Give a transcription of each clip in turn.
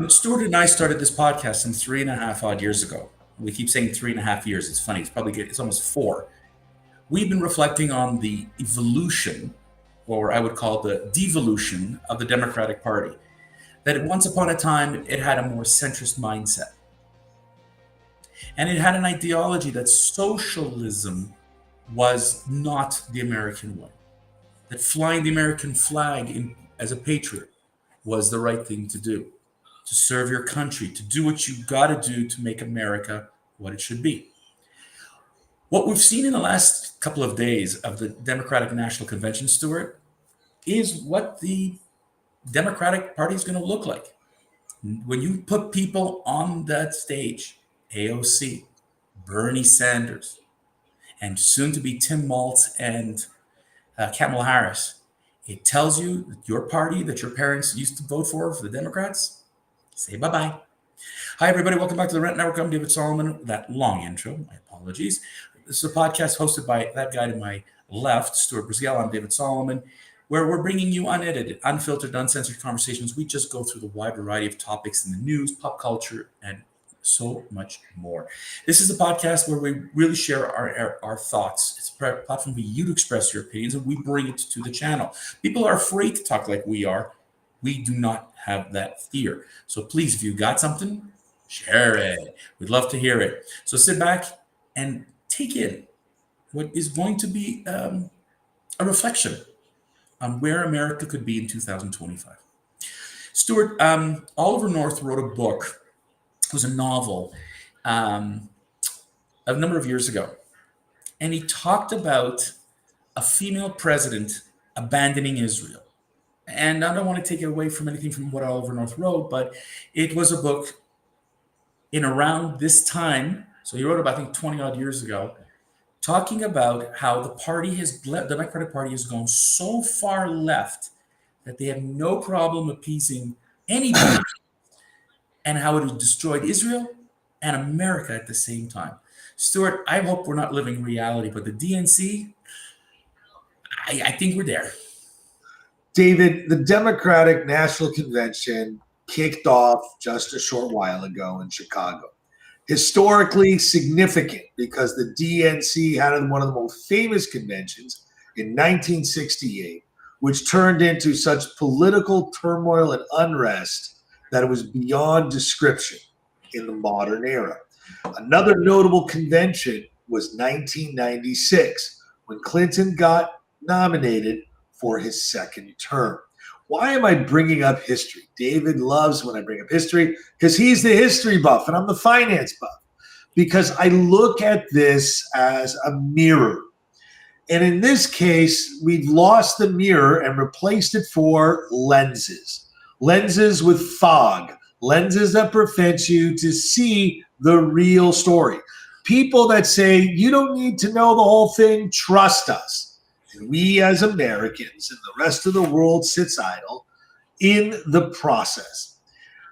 Stuart and I started this podcast some 3.5 odd years ago. We keep saying 3.5 years. It's funny. It's almost four. We've been reflecting on the evolution, or I would call the devolution of the Democratic Party. That once upon a time, it had a more centrist mindset. And it had an ideology that socialism was not the American way. That flying the American flag as a patriot was the right thing to do, to serve your country, to do what you got to do to make America what it should be. What we've seen in the last couple of days of the Democratic National Convention, Stuart, is what the Democratic Party is going to look like. When you put people on that stage, AOC, Bernie Sanders, and soon to be Tim Maltz and Kamala Harris, it tells you that your party that your parents used to vote for the Democrats, say bye-bye. Hi, everybody. Welcome back to the Rent Network. I'm David Solomon. That long intro, my apologies. This is a podcast hosted by that guy to my left, Stuart Brisgell. I'm David Solomon, where we're bringing you unedited, unfiltered, uncensored conversations. We just go through the wide variety of topics in the news, pop culture, and so much more. This is a podcast where we really share our thoughts. It's a platform for you to express your opinions, and we bring it to the channel. People are afraid to talk like we are. We do not have that fear. So please, if you got something, share it. We'd love to hear it. So sit back and take in what is going to be a reflection on where America could be in 2025. Stuart, Oliver North wrote a book. It was a novel a number of years ago. And he talked about a female president abandoning Israel. And I don't want to take it away from anything from what Oliver North wrote, but it was a book in around this time. So he wrote it, I think, 20 odd years ago, talking about how the Democratic Party has gone so far left that they have no problem appeasing anybody, and how it has destroyed Israel and America at the same time. Stuart, I hope we're not living reality, but the DNC, I think we're there. David, the Democratic National Convention kicked off just a short while ago in Chicago. Historically significant because the DNC had one of the most famous conventions in 1968, which turned into such political turmoil and unrest that it was beyond description in the modern era. Another notable convention was 1996, when Clinton got nominated for his second term. Why am I bringing up history? David loves when I bring up history because he's the history buff and I'm the finance buff. Because I look at this as a mirror. And in this case, we've lost the mirror and replaced it for lenses. Lenses with fog, lenses that prevent you to see the real story. People that say, you don't need to know the whole thing, trust us. And we as Americans and the rest of the world sits idle in the process.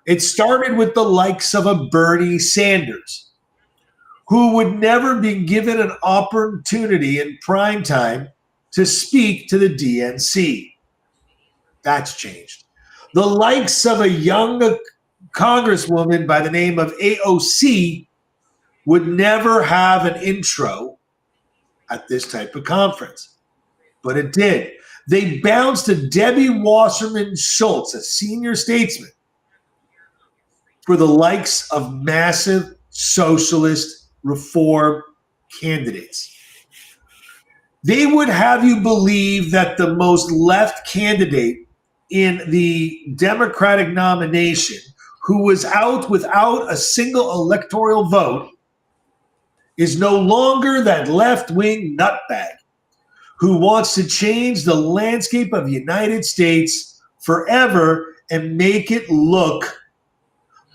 It started with the likes of a Bernie Sanders, who would never be given an opportunity in prime time to speak to the DNC. That's changed. The likes of a young congresswoman by the name of AOC would never have an intro at this type of conference, but it did. They bounced to Debbie Wasserman Schultz, a senior statesman, for the likes of massive socialist reform candidates. They would have you believe that the most left candidate in the Democratic nomination, who was out without a single electoral vote, is no longer that left-wing nutbag who wants to change the landscape of the United States forever and make it look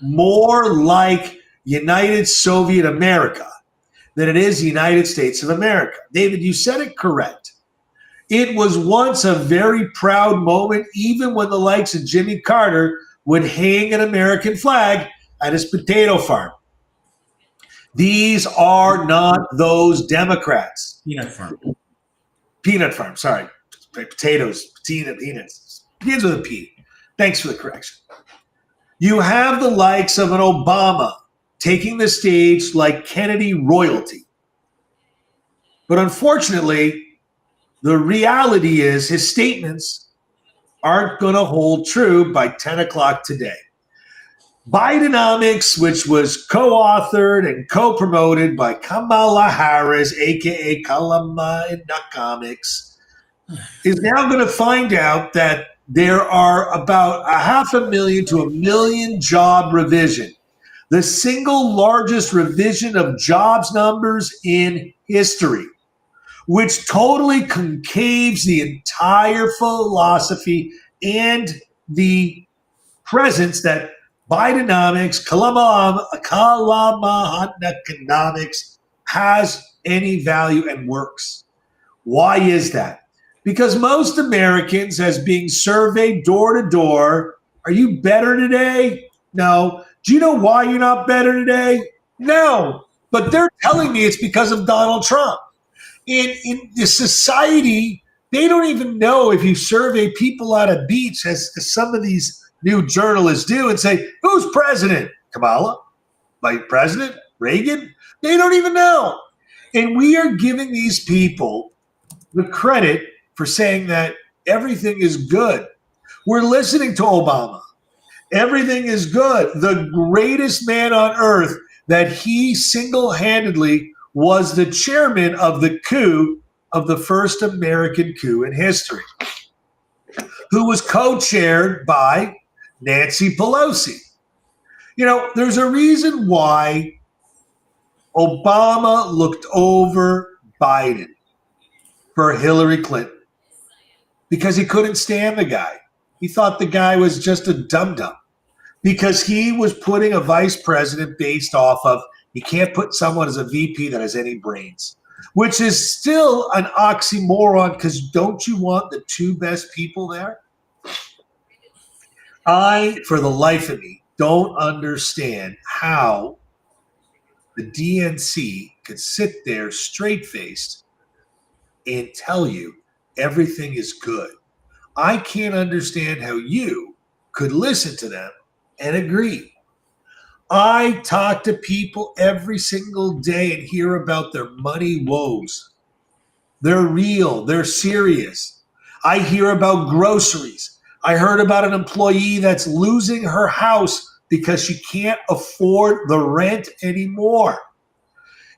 more like United Soviet America than it is the United States of America. David, you said it correct. It was once a very proud moment, even when the likes of Jimmy Carter would hang an American flag at his potato farm. These are not those Democrats. Peanut farm, sorry. Potatoes, peanuts. Begins with a P. Thanks for the correction. You have the likes of an Obama taking the stage like Kennedy royalty. But unfortunately, the reality is his statements aren't going to hold true by 10 o'clock today. Bidenomics, which was co-authored and co-promoted by Kamala Harris, aka Kalama in Nucomics, is now going to find out that there are about 500,000 to 1 million job revision, the single largest revision of jobs numbers in history, which totally concaves the entire philosophy and the presence that Bidenomics, Kalamahaneconomics has any value and works. Why is that? Because most Americans, as being surveyed door to door, are you better today? No. Do you know why you're not better today? No. But they're telling me it's because of Donald Trump. In the society, they don't even know if you survey people at a beach, as some of these new journalists do, and say, who's president? Kamala? Vice President? Reagan? They don't even know. And we are giving these people the credit for saying that everything is good. We're listening to Obama. Everything is good. The greatest man on earth, that he single-handedly was the chairman of the coup, of the first American coup in history, who was co-chaired by Nancy Pelosi. You know, there's a reason why Obama looked over Biden for Hillary Clinton, because he couldn't stand the guy. He thought the guy was just a dum-dum, because he was putting a vice president based off of, you can't put someone as a VP that has any brains, which is still an oxymoron, because don't you want the two best people there? I, for the life of me, don't understand how the DNC could sit there straight-faced and tell you everything is good. I can't understand how you could listen to them and agree. I talk to people every single day and hear about their money woes. They're real. They're serious. I hear about groceries. I heard about an employee that's losing her house because she can't afford the rent anymore.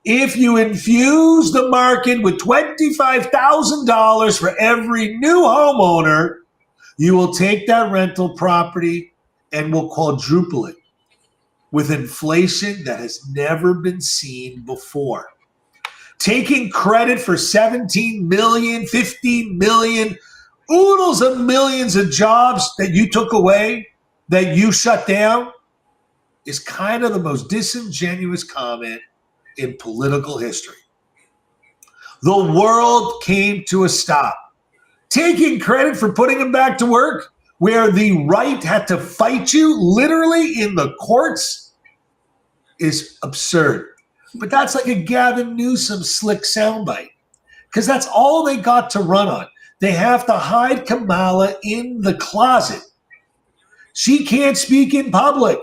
If you infuse the market with $25,000 for every new homeowner, you will take that rental property and will quadruple it with inflation that has never been seen before. Taking credit for 17 million, 15 million, oodles of millions of jobs that you took away, that you shut down, is kind of the most disingenuous comment in political history. The world came to a stop. Taking credit for putting them back to work, where the right had to fight you literally in the courts, is absurd. But that's like a Gavin Newsom slick soundbite, because that's all they got to run on. They have to hide Kamala in the closet. She can't speak in public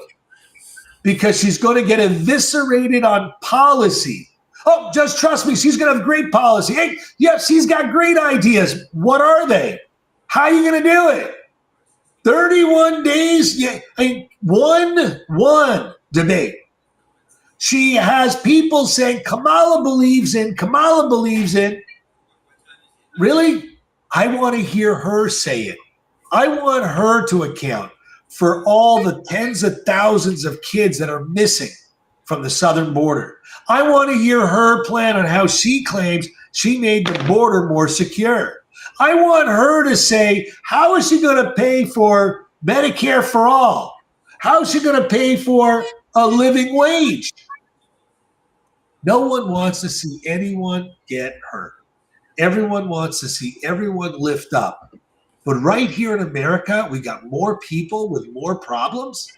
because she's going to get eviscerated on policy. Oh, just trust me, she's going to have great policy. Hey, yeah, she's got great ideas. What are they? How are you going to do it? 31 days? Yeah, one debate. She has people saying Kamala believes in. Really? I want to hear her say it. I want her to account for all the tens of thousands of kids that are missing from the southern border. I want to hear her plan on how she claims she made the border more secure. I want her to say, how is she going to pay for Medicare for all? How is she going to pay for a living wage? No one wants to see anyone get hurt. Everyone wants to see everyone lift up. But right here in America, we got more people with more problems,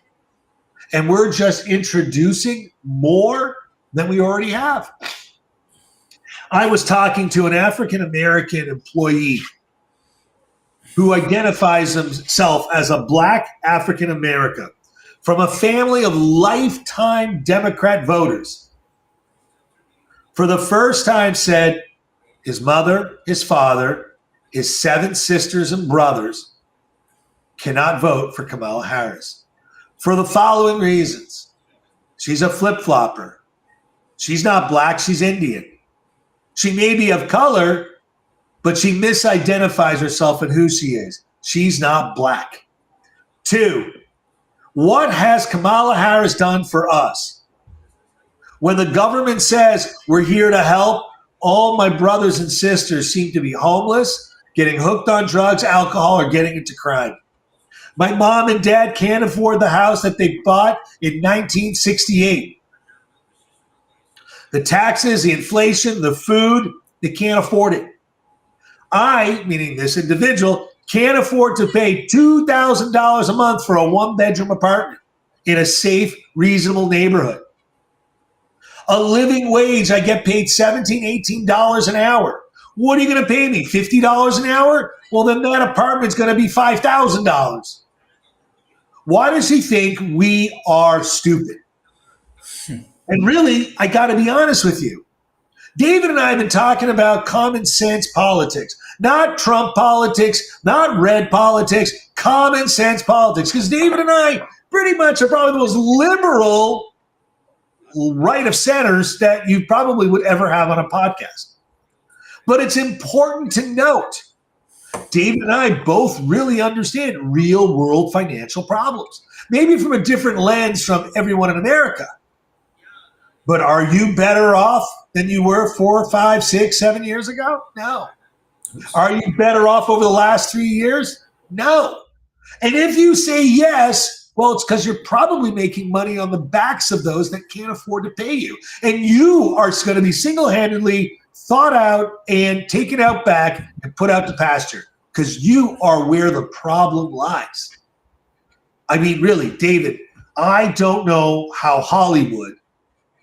and we're just introducing more than we already have. I was talking to an African-American employee who identifies himself as a Black African-American, from a family of lifetime Democrat voters, for the first time said his mother, his father, his 7 sisters and brothers cannot vote for Kamala Harris for the following reasons. She's a flip-flopper. She's not black, she's Indian. She may be of color, but she misidentifies herself in who she is. She's not black. 2, what has Kamala Harris done for us? When the government says we're here to help, all my brothers and sisters seem to be homeless, getting hooked on drugs, alcohol, or getting into crime. My mom and dad can't afford the house that they bought in 1968. The taxes, the inflation, the food, they can't afford it. I, meaning this individual, can't afford to pay $2,000 a month for a 1-bedroom apartment in a safe, reasonable neighborhood. A living wage, I get paid $17, $18 an hour. What are you going to pay me, $50 an hour? Well, then that apartment's going to be $5,000. Why does he think we are stupid? And really, I got to be honest with you. David and I have been talking about common sense politics, not Trump politics, not red politics, common sense politics. Because David and I pretty much are probably the most liberal right of centers that you probably would ever have on a podcast. But it's important to note, David and I both really understand real world financial problems, maybe from a different lens from everyone in America. But are you better off than you were 4, 5, 6, 7 years ago? No. Are you better off over the last 3 years? No. And if you say yes, well, it's because you're probably making money on the backs of those that can't afford to pay you. And you are going to be single-handedly thought out and taken out back and put out to pasture because you are where the problem lies. I mean, really, David, I don't know how Hollywood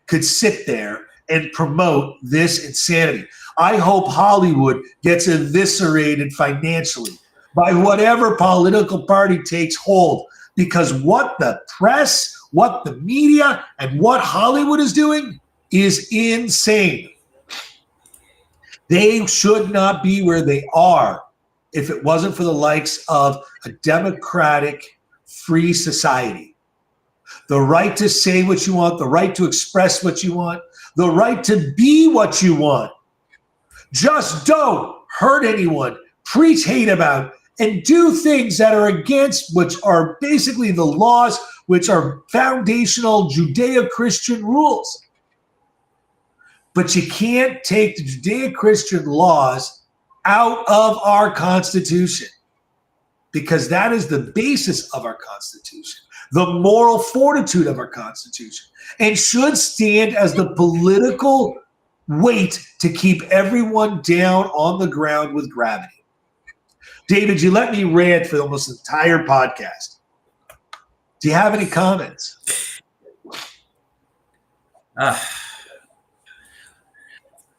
could sit there and promote this insanity. I hope Hollywood gets eviscerated financially by whatever political party takes hold, because what the press, what the media, and what Hollywood is doing is insane. They should not be where they are if it wasn't for the likes of a democratic, free society. The right to say what you want, the right to express what you want, the right to be what you want. Just don't hurt anyone, preach hate about, and do things that are against, which are basically the laws, which are foundational Judeo-Christian rules. But you can't take the Judeo-Christian laws out of our Constitution, because that is the basis of our Constitution, the moral fortitude of our Constitution, and should stand as the political weight to keep everyone down on the ground with gravity. David, you let me rant for almost the entire podcast. Do you have any comments?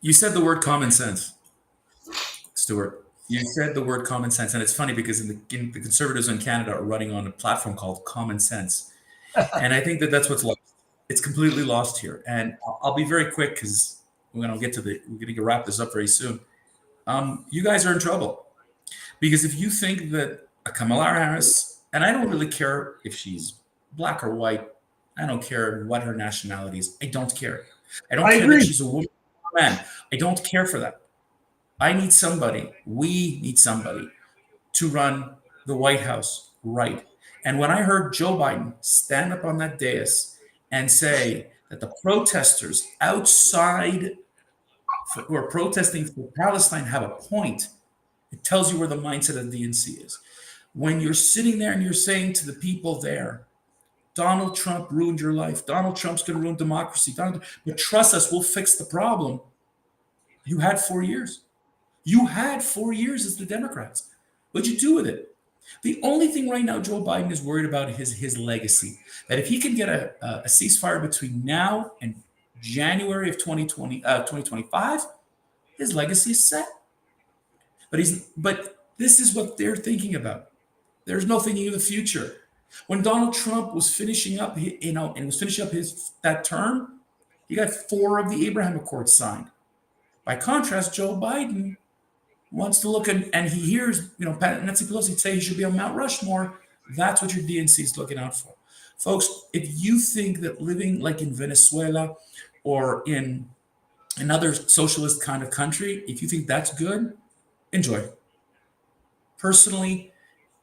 You said the word common sense, Stuart. You said the word common sense, and it's funny because the conservatives in Canada are running on a platform called Common Sense, and I think that's what's lost. It's completely lost here. And I'll be very quick because we're going to wrap this up very soon. You guys are in trouble because if you think that a Kamala Harris, and I don't really care if she's black or white, I don't care what her nationality is. I don't care. I don't care that she's a woman or a man. I don't care for that. We need somebody to run the White House right. And when I heard Joe Biden stand up on that dais and say that the protesters outside who are protesting for Palestine have a point, it tells you where the mindset of the DNC is. When you're sitting there and you're saying to the people there, Donald Trump ruined your life. Donald Trump's going to ruin democracy. But trust us, we'll fix the problem. You had 4 years. You had 4 years as the Democrats. What'd you do with it? The only thing right now Joe Biden is worried about is his legacy. That if he can get a ceasefire between now and January of 2025, his legacy is set. But this is what they're thinking about. There's no thinking of the future. When Donald Trump was finishing up, and was finishing up that term, he got 4 of the Abraham Accords signed. By contrast, Joe Biden wants to look and he hears, Nancy Pelosi say he should be on Mount Rushmore. That's what your DNC is looking out for. Folks, if you think that living like in Venezuela or in another socialist kind of country, if you think that's good, enjoy. Personally,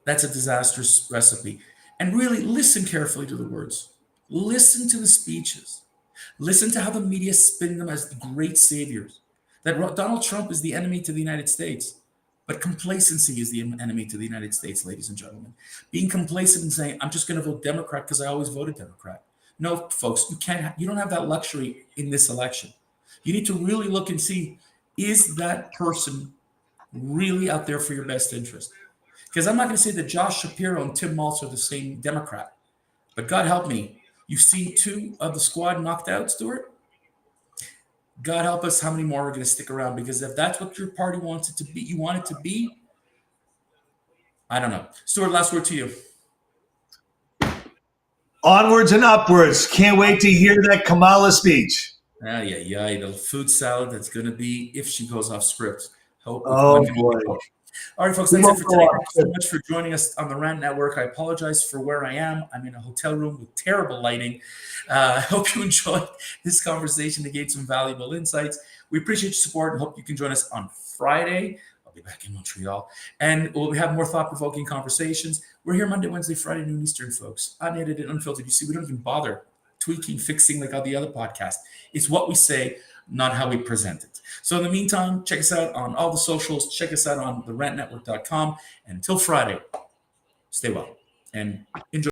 that's a disastrous recipe. And really listen carefully to the words. Listen to the speeches. Listen to how the media spin them as the great saviors. That Donald Trump is the enemy to the United States. But complacency is the enemy to the United States, ladies and gentlemen. Being complacent and saying, I'm just going to vote Democrat because I always voted Democrat. No, folks, you don't have that luxury in this election. You need to really look and see, is that person really out there for your best interest? Because I'm not going to say that Josh Shapiro and Tim Maltz are the same Democrat. But God help me, you see 2 of the squad knocked out, Stuart? God help us, how many more are going to stick around? Because if that's what your party wants it to be, you want it to be, I don't know. Stuart, last word to you. Onwards and upwards. Can't wait to hear that Kamala speech. Yeah. The food salad that's going to be, if she goes off script. Oh, boy. All right, folks, that's it for today. Thank you so much for joining us on the Rant Network. I apologize for where I am. I'm in a hotel room with terrible lighting. I hope you enjoyed this conversation to gain some valuable insights. We appreciate your support and hope you can join us on Friday. I'll be back in Montreal. And we'll have more thought-provoking conversations. We're here Monday, Wednesday, Friday, noon Eastern, folks. Unedited, unfiltered. You see, we don't even bother tweaking, fixing like all the other podcasts. It's what we say, not how we present it. So in the meantime, check us out on all the socials. Check us out on therantnetwork.com. And until Friday, stay well and enjoy.